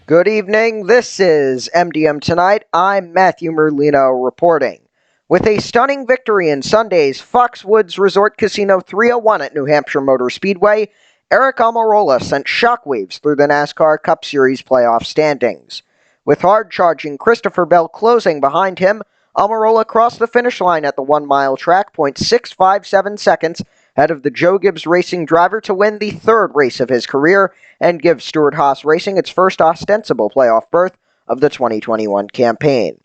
Good evening. This is MDM Tonight. I'm Matthew Merlino reporting. With a stunning victory in Sunday's Foxwoods Resort Casino 301 at New Hampshire Motor Speedway, Eric Almirola sent shockwaves through the NASCAR Cup Series playoff standings. With hard-charging Christopher Bell closing behind him, Almirola crossed the finish line at the 1-mile track, 0.657 seconds ahead of the Joe Gibbs Racing driver to win the third race of his career and give Stewart-Haas Racing its first ostensible playoff berth of the 2021 campaign.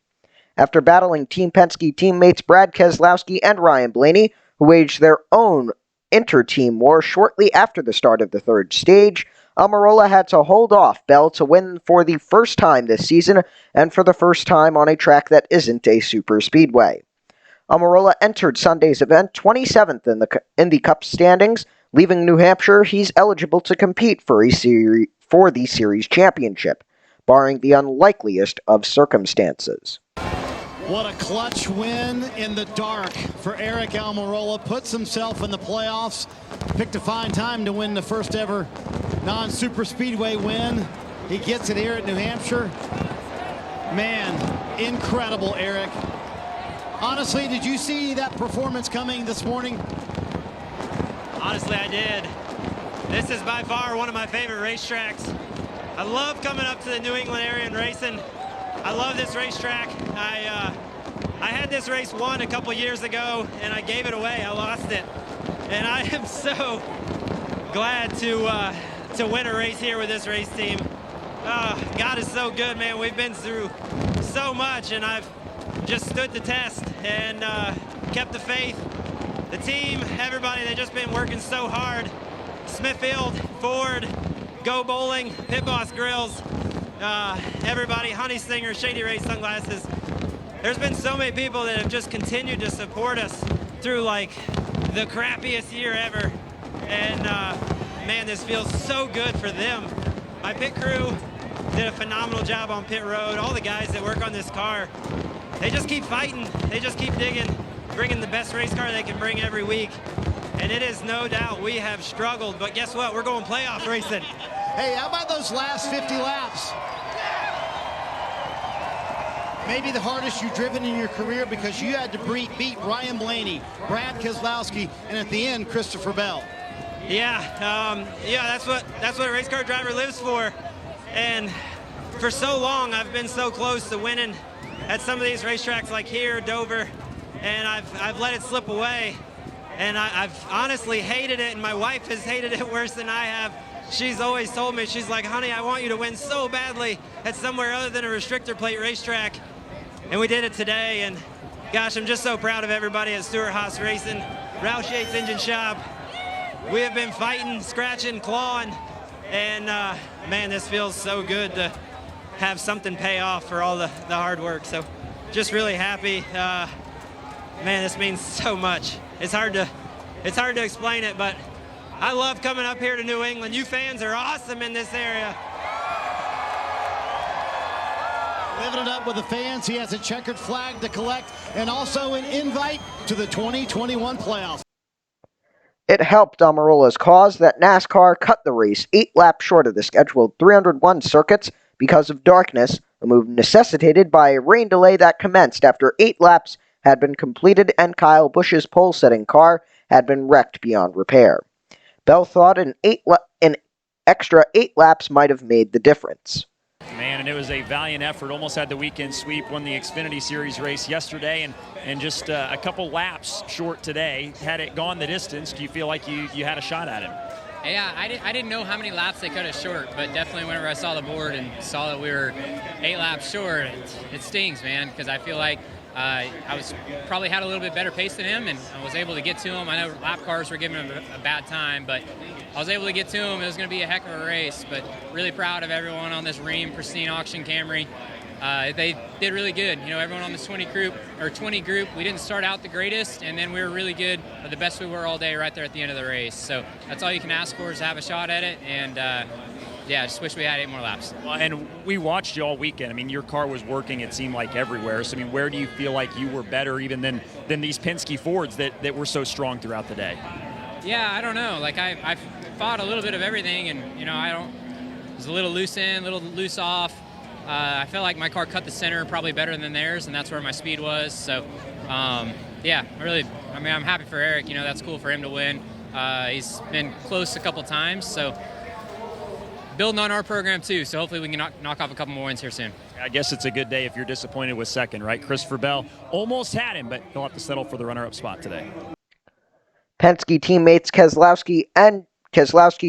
After battling Team Penske teammates Brad Keselowski and Ryan Blaney, who waged their own inter-team war shortly after the start of the third stage, Almirola had to hold off Bell to win for the first time this season and for the first time on a track that isn't a super speedway. Almirola entered Sunday's event 27th in the Cup standings. Leaving New Hampshire, he's eligible to compete for the series championship, barring the unlikeliest of circumstances. What a clutch win in the dark for Eric Almirola. Puts himself in the playoffs. Picked a fine time to win the first ever non-super speedway win. He gets it here at New Hampshire. Man, incredible, Eric. Honestly, did you see that performance coming this morning? Honestly, I did. This is by far one of my favorite racetracks. I love coming up to the New England area and racing. I love this racetrack. I had this race won a couple years ago, and I gave it away. I lost it. And I am so glad to win a race here with this race team. God is so good, man. We've been through so much, and I've just stood the test and kept the faith. The team, everybody, they've just been working so hard. Smithfield, Ford, Go Bowling, Pit Boss Grills, everybody, Honey Stinger, Shady Ray Sunglasses. There's been so many people that have just continued to support us through like the crappiest year ever. And man, this feels so good for them. My pit crew did a phenomenal job on pit road. All the guys that work on this car, they just keep fighting. They just keep digging, bringing the best race car they can bring every week. And it is no doubt we have struggled, but guess what? We're going playoff racing. Hey, how about those last 50 laps? Maybe the hardest you've driven in your career because you had to beat Ryan Blaney, Brad Keselowski, and at the end, Christopher Bell. Yeah, that's what a race car driver lives for. And for so long, I've been so close to winning at some of these racetracks like here, Dover, and I've let it slip away. And I've honestly hated it, and my wife has hated it worse than I have. She's always told me, she's like, honey, I want you to win so badly at somewhere other than a restrictor plate racetrack. And we did it today, and gosh, I'm just so proud of everybody at Stewart-Haas Racing, Roush Yates Engine Shop. We have been fighting, scratching, clawing, and man, this feels so good to have something pay off for all the hard work. So just really happy. Man, this means so much. It's hard to explain it, but I love coming up here to New England. You fans are awesome in this area. Living it up with the fans. He has a checkered flag to collect and also an invite to the 2021 playoffs. It helped Almirola's cause that NASCAR cut the race 8 laps short of the scheduled 301 circuits because of darkness, a move necessitated by a rain delay that commenced after 8 laps had been completed and Kyle Busch's pole-setting car had been wrecked beyond repair. Bell thought an extra 8 laps might have made the difference. Man, and it was a valiant effort. Almost had the weekend sweep, won the Xfinity Series race yesterday, and just a couple laps short today. Had it gone the distance, do you feel like you had a shot at him? Yeah, I didn't know how many laps they cut it short, but definitely whenever I saw the board and saw that we were 8 laps short, it stings, man, because I feel like I was probably had a little bit better pace than him, and I was able to get to him. I know lap cars were giving him a bad time, but I was able to get to him. It was going to be a heck of a race, but really proud of everyone on this Rheem Pristine Auction Camry. They did really good. You know, everyone on this 20 group, we didn't start out the greatest, and then we were really good, the best we were all day right there at the end of the race. So that's all you can ask for is to have a shot at it, and yeah, I just wish we had 8 more laps. Well, and we watched you all weekend. I mean, your car was working, it seemed like, everywhere. So, I mean, where do you feel like you were better even than these Penske Fords that were so strong throughout the day? Yeah, I don't know. Like, I fought a little bit of everything, and, you know, was a little loose in, a little loose off. I felt like my car cut the center probably better than theirs, and that's where my speed was. So, yeah, I'm happy for Eric. You know, that's cool for him to win. He's been close a couple times, so building on our program too. So hopefully we can knock off a couple more wins here soon. I guess it's a good day if you're disappointed with second, right? Christopher Bell almost had him, but he'll have to settle for the runner-up spot today. Penske teammates Keselowski,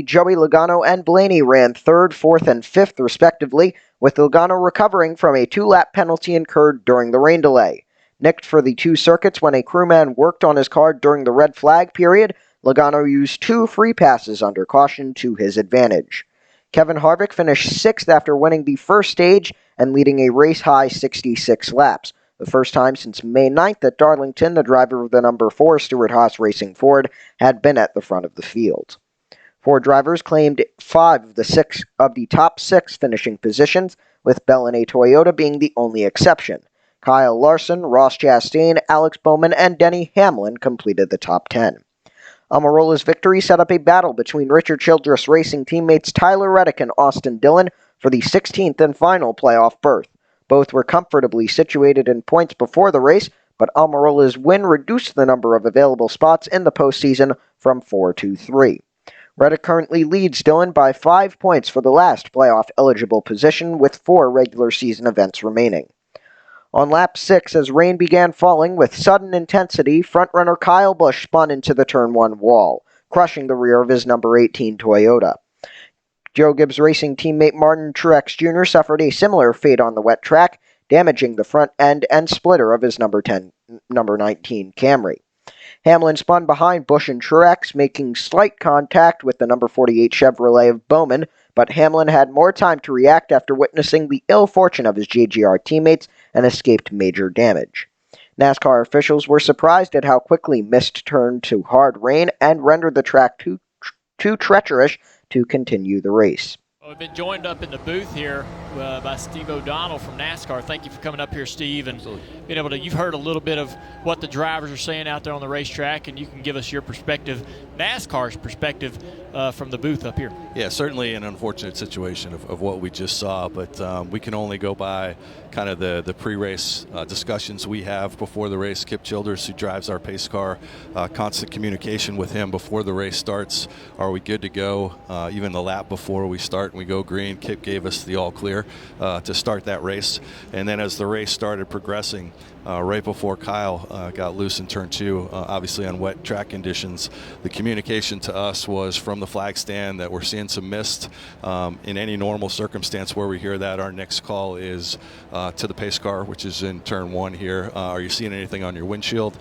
Joey Logano, and Blaney ran third, fourth, and fifth, respectively, with Logano recovering from a 2-lap penalty incurred during the rain delay. Nicked for the 2 circuits when a crewman worked on his car during the red flag period, Logano used 2 free passes under caution to his advantage. Kevin Harvick finished 6th after winning the first stage and leading a race-high 66 laps, the first time since May 9th that Darlington, the driver of the number 4 Stewart-Haas Racing Ford, had been at the front of the field. 4 drivers claimed 5 of the top 6 finishing positions, with Bell in a Toyota being the only exception. Kyle Larson, Ross Chastain, Alex Bowman, and Denny Hamlin completed the top 10. Almirola's victory set up a battle between Richard Childress Racing teammates Tyler Reddick and Austin Dillon for the 16th and final playoff berth. Both were comfortably situated in points before the race, but Almirola's win reduced the number of available spots in the postseason from 4 to 3. Reddick currently leads Dillon by 5 points for the last playoff-eligible position, with 4 regular season events remaining. On lap 6, as rain began falling with sudden intensity, frontrunner Kyle Busch spun into the Turn 1 wall, crushing the rear of his number 18 Toyota. Joe Gibbs Racing teammate Martin Truex Jr. suffered a similar fate on the wet track, damaging the front end and splitter of his number 19 Camry. Hamlin spun behind Busch and Truex, making slight contact with the number 48 Chevrolet of Bowman, but Hamlin had more time to react after witnessing the ill fortune of his JGR teammates and escaped major damage. NASCAR officials were surprised at how quickly mist turned to hard rain and rendered the track too treacherous to continue the race. We've been joined up in the booth here by Steve O'Donnell from NASCAR. Thank you for coming up here, Steve, and being able to. You've heard a little bit of what the drivers are saying out there on the racetrack, and you can give us your perspective, NASCAR's perspective, from the booth up here. Yeah, certainly an unfortunate situation of what we just saw, but we can only go by kind of the pre-race discussions we have before the race. Kip Childers, who drives our pace car, constant communication with him before the race starts. Are we good to go? Even the lap before we start and we go green, Kip gave us the all clear to start that race. And then as the race started progressing, right before Kyle got loose in turn 2, obviously on wet track conditions, the communication to us was from the flag stand that we're seeing some mist. In any normal circumstance where we hear that, our next call is to the pace car, which is in turn 1 here. Are you seeing anything on your windshield?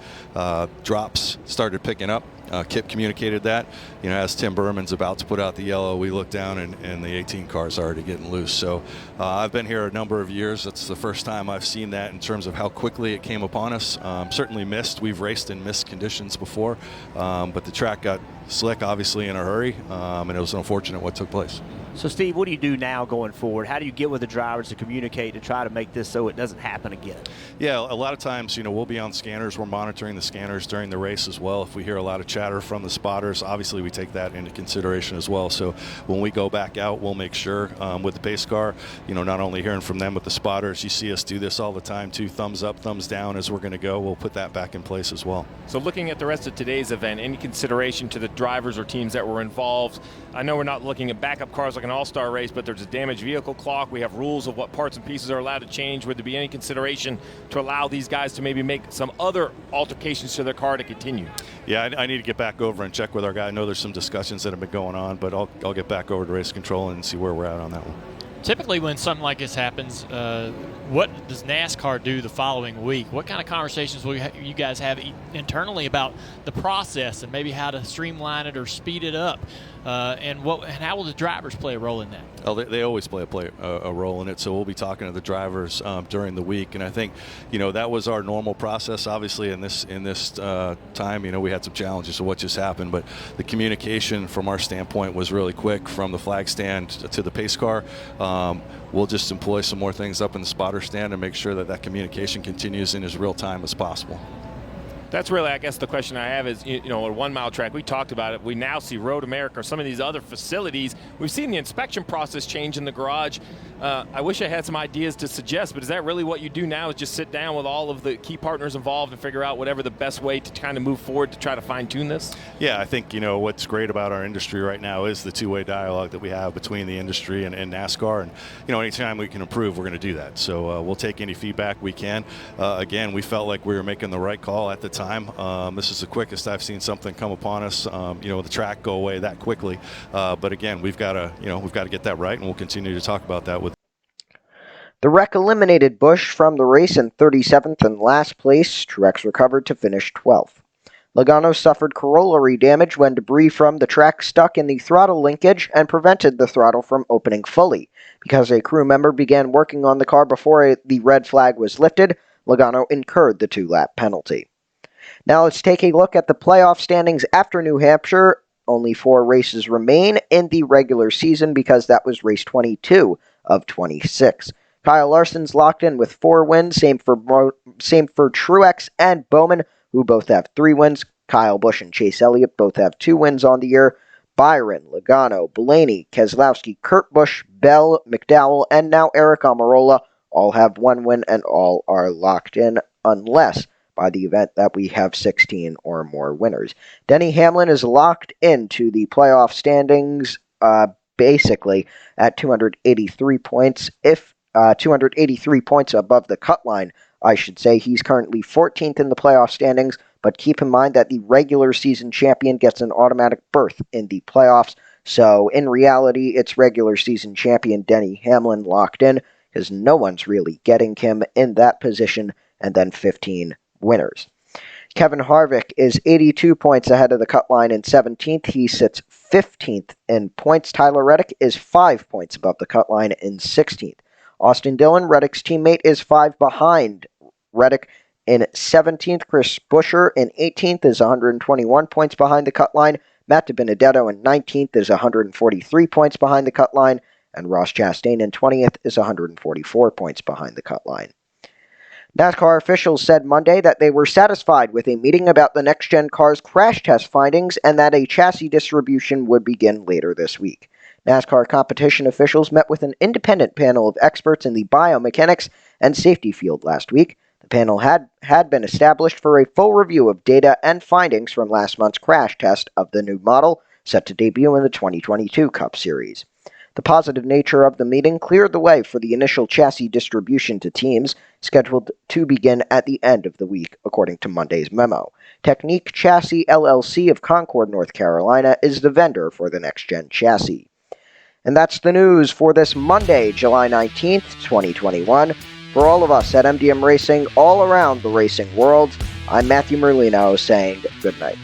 Drops started picking up. Kip communicated that. As Tim Berman's about to put out the yellow, we look down and the 18 car is already getting loose. So I've been here a number of years. That's the first time I've seen that in terms of how quickly it came upon us. Certainly mist. We've raced in mist conditions before, but the track got slick, obviously, in a hurry, and it was unfortunate what took place. So, Steve, what do you do now going forward? How do you get with the drivers to communicate to try to make this so it doesn't happen again? Yeah, a lot of times, we'll be on scanners. We're monitoring the scanners during the race as well. If we hear a lot of chatter from the spotters, obviously we take that into consideration as well. So when we go back out, we'll make sure with the pace car, not only hearing from them, but the spotters. You see us do this all the time too. Thumbs up, thumbs down as we're going to go. We'll put that back in place as well. So looking at the rest of today's event, any consideration to the drivers or teams that were involved? I know we're not looking at backup cars like an all-star race, but there's a damaged vehicle clock. We have rules of what parts and pieces are allowed to change. Would there be any consideration to allow these guys to maybe make some other altercations to their car to continue? Yeah, I need to get back over and check with our guy. I know there's some discussions that have been going on, but I'll get back over to race control and see where we're at on that one. Typically when something like this happens, what does NASCAR do the following week? What kind of conversations will you guys have internally about the process and maybe how to streamline it or speed it up? And how will the drivers play a role in that? Oh, they always play a role in it, so we'll be talking to the drivers during the week. And I think, that was our normal process. Obviously, in this time, we had some challenges of what just happened, but the communication from our standpoint was really quick from the flag stand to the pace car. We'll just employ some more things up in the spotter stand and make sure that communication continues in as real time as possible. That's really, I guess, the question I have is, a 1 mile track, we talked about it. We now see Road America or some of these other facilities. We've seen the inspection process change in the garage. I wish I had some ideas to suggest, but is that really what you do now, is just sit down with all of the key partners involved and figure out whatever the best way to kind of move forward to try to fine tune this? Yeah, I think, what's great about our industry right now is the two-way dialogue that we have between the industry and NASCAR. And, anytime we can improve, we're going to do that. So we'll take any feedback we can. Again, we felt like we were making the right call at the time. This is the quickest I've seen something come upon us, the track go away that quickly. But again, we've got to get that right, and we'll continue to talk about that with. The wreck eliminated Busch from the race in 37th and last place. Truex recovered to finish 12th. Logano suffered corollary damage when debris from the track stuck in the throttle linkage and prevented the throttle from opening fully. Because a crew member began working on the car before the red flag was lifted, Logano incurred the 2-lap penalty. Now let's take a look at the playoff standings after New Hampshire. Only 4 races remain in the regular season because that was race 22 of 26. Kyle Larson's locked in with 4 wins, same for Truex and Bowman, who both have 3 wins. Kyle Busch and Chase Elliott both have 2 wins on the year. Byron, Logano, Blaney, Keselowski, Kurt Busch, Bell, McDowell, and now Eric Almirola all have 1 win and all are locked in, unless by the event that we have 16 or more winners. Denny Hamlin is locked into the playoff standings basically at 283 points. If 283 points above the cut line, I should say. He's currently 14th in the playoff standings, but keep in mind that the regular season champion gets an automatic berth in the playoffs. So in reality, it's regular season champion Denny Hamlin locked in, because no one's really getting him in that position, and then 15 winners. Kevin Harvick is 82 points ahead of the cut line in 17th. He sits 15th in points. Tyler Reddick is 5 points above the cut line in 16th. Austin Dillon, Reddick's teammate, is 5 behind Reddick in 17th. Chris Buescher in 18th is 121 points behind the cut line. Matt DiBenedetto in 19th is 143 points behind the cut line. And Ross Chastain in 20th is 144 points behind the cut line. NASCAR officials said Monday that they were satisfied with a meeting about the next-gen car's crash test findings and that a chassis distribution would begin later this week. NASCAR competition officials met with an independent panel of experts in the biomechanics and safety field last week. The panel had been established for a full review of data and findings from last month's crash test of the new model, set to debut in the 2022 Cup Series. The positive nature of the meeting cleared the way for the initial chassis distribution to teams, scheduled to begin at the end of the week, according to Monday's memo. Technique Chassis LLC of Concord, North Carolina, is the vendor for the next-gen chassis. And that's the news for this Monday, July 19th, 2021. For all of us at MDM Racing, all around the racing world, I'm Matthew Merlino saying good night.